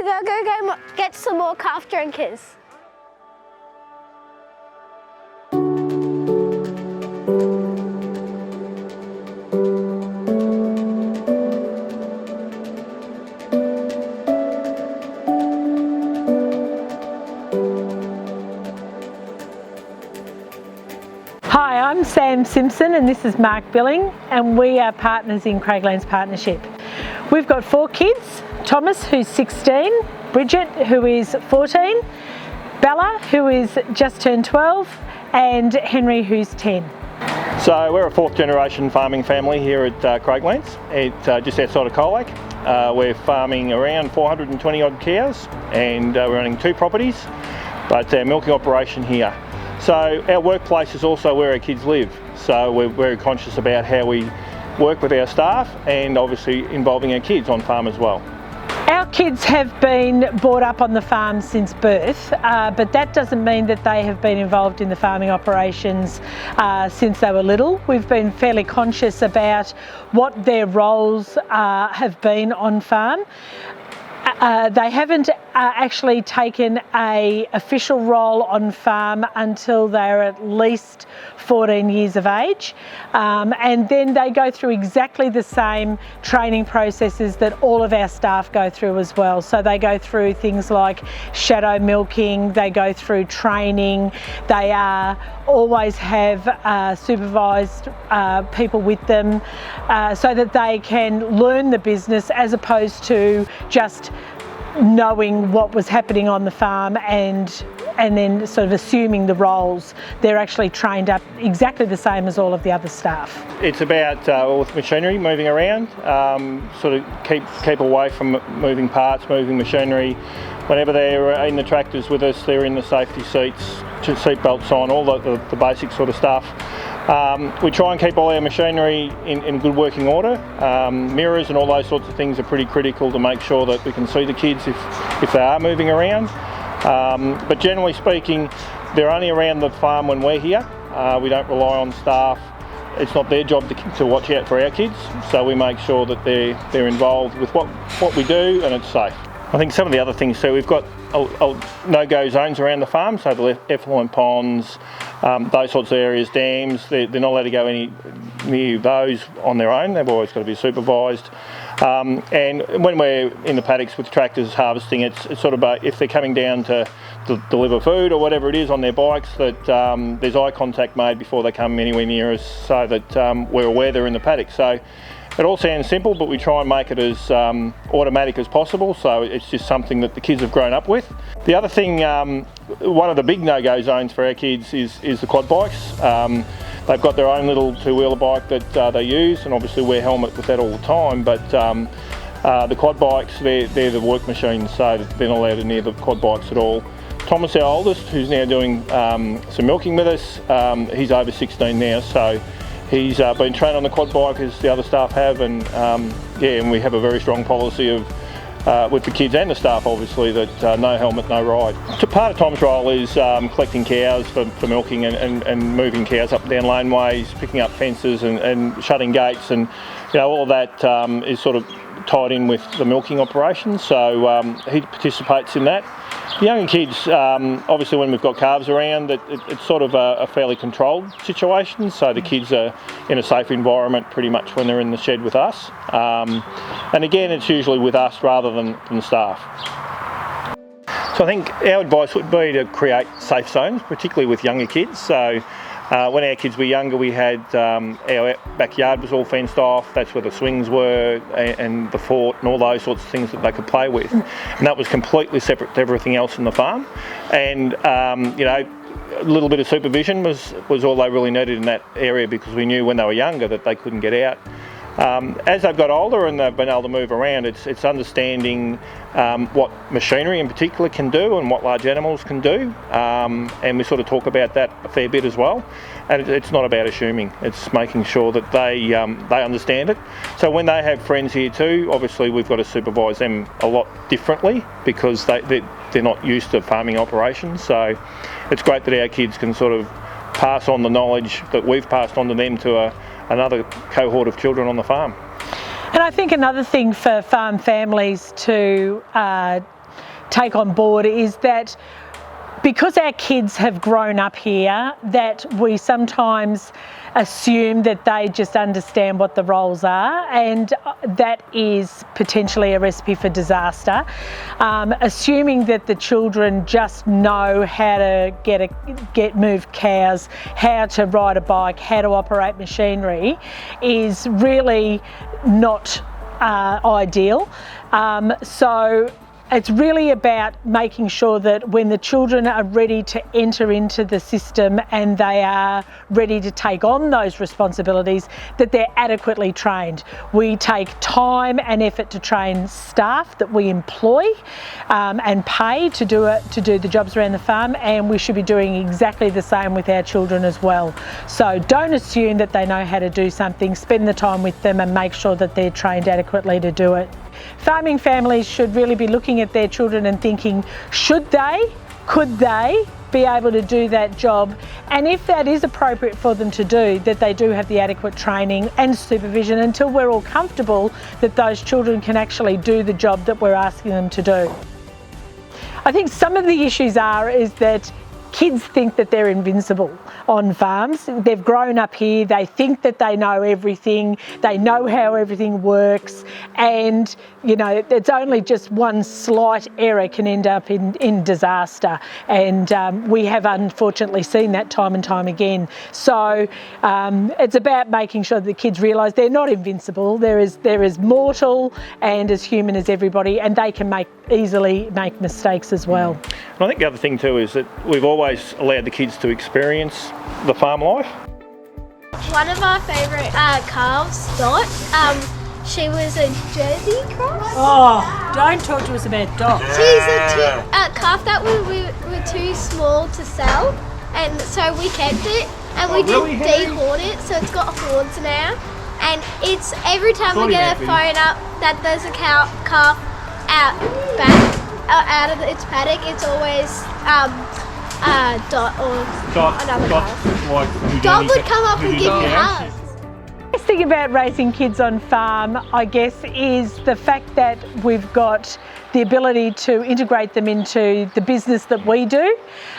go get some more calf drinkers. Hi, I'm Sam Simpson and this is Mark Billing, and we are partners in Craiglands Partnership. We've got 4 kids: Thomas, who's 16, Bridget, who is 14, Bella, who is just turned 12, and Henry, who's 10. So we're a 4th generation farming family here at Craiglands, just outside of Colac. We're farming around 420 odd cows, and we're running 2 properties, but our milking operation here. So our workplace is also where our kids live, so we're very conscious about how we work with our staff and obviously involving our kids on farm as well. Our kids have been brought up on the farm since birth, but that doesn't mean that they have been involved in the farming operations since they were little. We've been fairly conscious about what their roles have been on farm. They haven't actually taken an official role on farm until they're at least 14 years of age, and then they go through exactly the same training processes that all of our staff go through as well. So they go through things like shadow milking, they go through training, they always have supervised people with them so that they can learn the business as opposed to just knowing what was happening on the farm and then sort of assuming the roles. They're actually trained up exactly the same as all of the other staff. It's about with machinery moving around, sort of keep away from moving parts, moving machinery. Whenever they're in the tractors with us, they're in the safety seats, seat belts on, all the basic sort of stuff. We try and keep all our machinery in good working order. Mirrors and all those sorts of things are pretty critical to make sure that we can see the kids if they are moving around. But generally speaking, they're only around the farm when we're here. We don't rely on staff. It's not their job to watch out for our kids, so we make sure that they're involved with what we do and it's safe. I think some of the other things too, we've got no-go zones around the farm, so the effluent ponds, those sorts of areas, dams, they're not allowed to go any near those on their own. They've always got to be supervised. And when we're in the paddocks with tractors harvesting, it's sort of if they're coming down to deliver food or whatever it is on their bikes, that there's eye contact made before they come anywhere near us, so that we're aware they're in the paddock. So it all sounds simple, but we try and make it as automatic as possible, so it's just something that the kids have grown up with. The other thing, one of the big no-go zones for our kids is the quad bikes. They've got their own little 2-wheeler bike that they use, and obviously wear helmet with that all the time, but the quad bikes, they're the work machines, so they're not allowed to near the quad bikes at all. Thomas, our oldest, who's now doing some milking with us, he's over 16 now, so he's been trained on the quad bike as the other staff have, and and we have a very strong policy of with the kids and the staff obviously that no helmet, no ride. So part of Tom's role is collecting cows for milking and moving cows up and down laneways, picking up fences and shutting gates, and all of that is sort of tied in with the milking operation, so he participates in that. The younger kids, obviously when we've got calves around, it's sort of a fairly controlled situation, so the kids are in a safe environment pretty much when they're in the shed with us. And again, it's usually with us rather than staff. So I think our advice would be to create safe zones, particularly with younger kids. So when our kids were younger, we had our backyard was all fenced off. That's where the swings were and the fort and all those sorts of things that they could play with. And that was completely separate to everything else in the farm. And a little bit of supervision was all they really needed in that area, because we knew when they were younger that they couldn't get out. As they've got older and they've been able to move around, it's understanding what machinery in particular can do and what large animals can do, and we sort of talk about that a fair bit as well. And it's not about assuming, it's making sure that they understand it. So when they have friends here too, obviously we've got to supervise them a lot differently, because they're not used to farming operations. So it's great that our kids can sort of pass on the knowledge that we've passed on to them to another cohort of children on the farm. And I think another thing for farm families to take on board is that because our kids have grown up here, that we sometimes assume that they just understand what the roles are, and that is potentially a recipe for disaster. Assuming that the children just know how to move cows, how to ride a bike, how to operate machinery is really not ideal. So it's really about making sure that when the children are ready to enter into the system and they are ready to take on those responsibilities, that they're adequately trained. We take time and effort to train staff that we employ and pay to do the jobs around the farm, and we should be doing exactly the same with our children as well. So don't assume that they know how to do something. Spend the time with them and make sure that they're trained adequately to do it. Farming families should really be looking at their children and thinking, could they be able to do that job? And if that is appropriate for them to do, that they do have the adequate training and supervision until we're all comfortable that those children can actually do the job that we're asking them to do. I think some of the issues is that kids think that they're invincible on farms. They've grown up here, they think that they know everything, they know how everything works, and you know, it's only just one slight error can end up in disaster, and we have unfortunately seen that time and time again. So it's about making sure that the kids realise they're not invincible. They're as mortal and as human as everybody, and they can easily make mistakes as well. And I think the other thing too is that we've always allowed the kids to experience the farm life. One of our favourite calves, Dot, she was a Jersey cross. Oh, don't talk to us about Dot. She's a calf that we were too small to sell, and so we kept it, and we did dehorn it, so it's got horns now. And it's every time we get a phone up that there's a calf out of its paddock, it's always Dot or another calf. Dot would come up and give me hugs. The best thing about raising kids on farm, I guess, is the fact that we've got the ability to integrate them into the business that we do.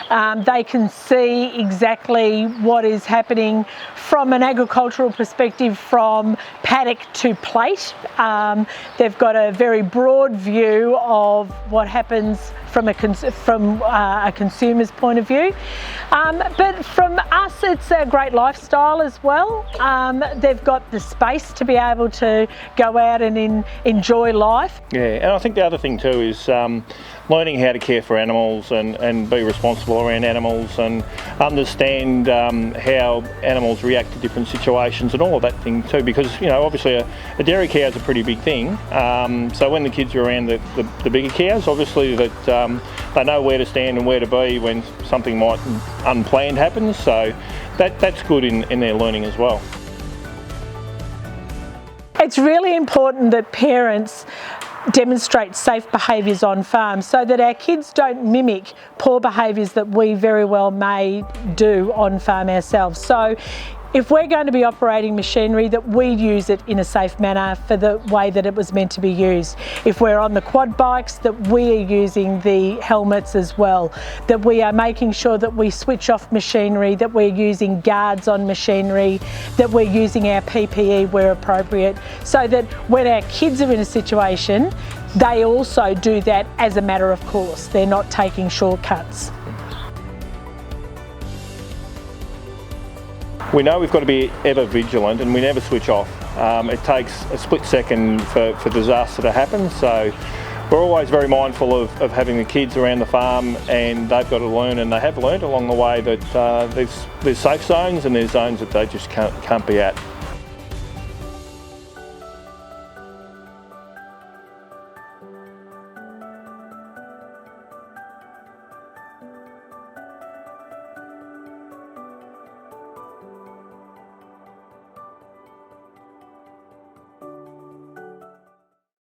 They can see exactly what is happening from an agricultural perspective, from paddock to plate. They've got a very broad view of what happens from a consumer's point of view. But from us, it's a great lifestyle as well. They've got the space to be able to go out and enjoy life. Yeah, and I think the other thing too is learning how to care for animals and be responsible around animals and understand how animals react to different situations and all of that thing too, because you know, obviously a dairy cow is a pretty big thing, so when the kids are around the bigger cows, obviously that they know where to stand and where to be when something unplanned happens, so that's good in their learning as well. It's really important that parents demonstrate safe behaviours on farm so that our kids don't mimic poor behaviours that we very well may do on farm ourselves. So if we're going to be operating machinery, that we use it in a safe manner for the way that it was meant to be used. If we're on the quad bikes, that we are using the helmets as well, that we are making sure that we switch off machinery, that we're using guards on machinery, that we're using our PPE where appropriate, so that when our kids are in a situation, they also do that as a matter of course. They're not taking shortcuts. We know we've got to be ever vigilant and we never switch off. It takes a split second for disaster to happen, so we're always very mindful of having the kids around the farm, and they've got to learn, and they have learned along the way, that there's safe zones and there's zones that they just can't be at.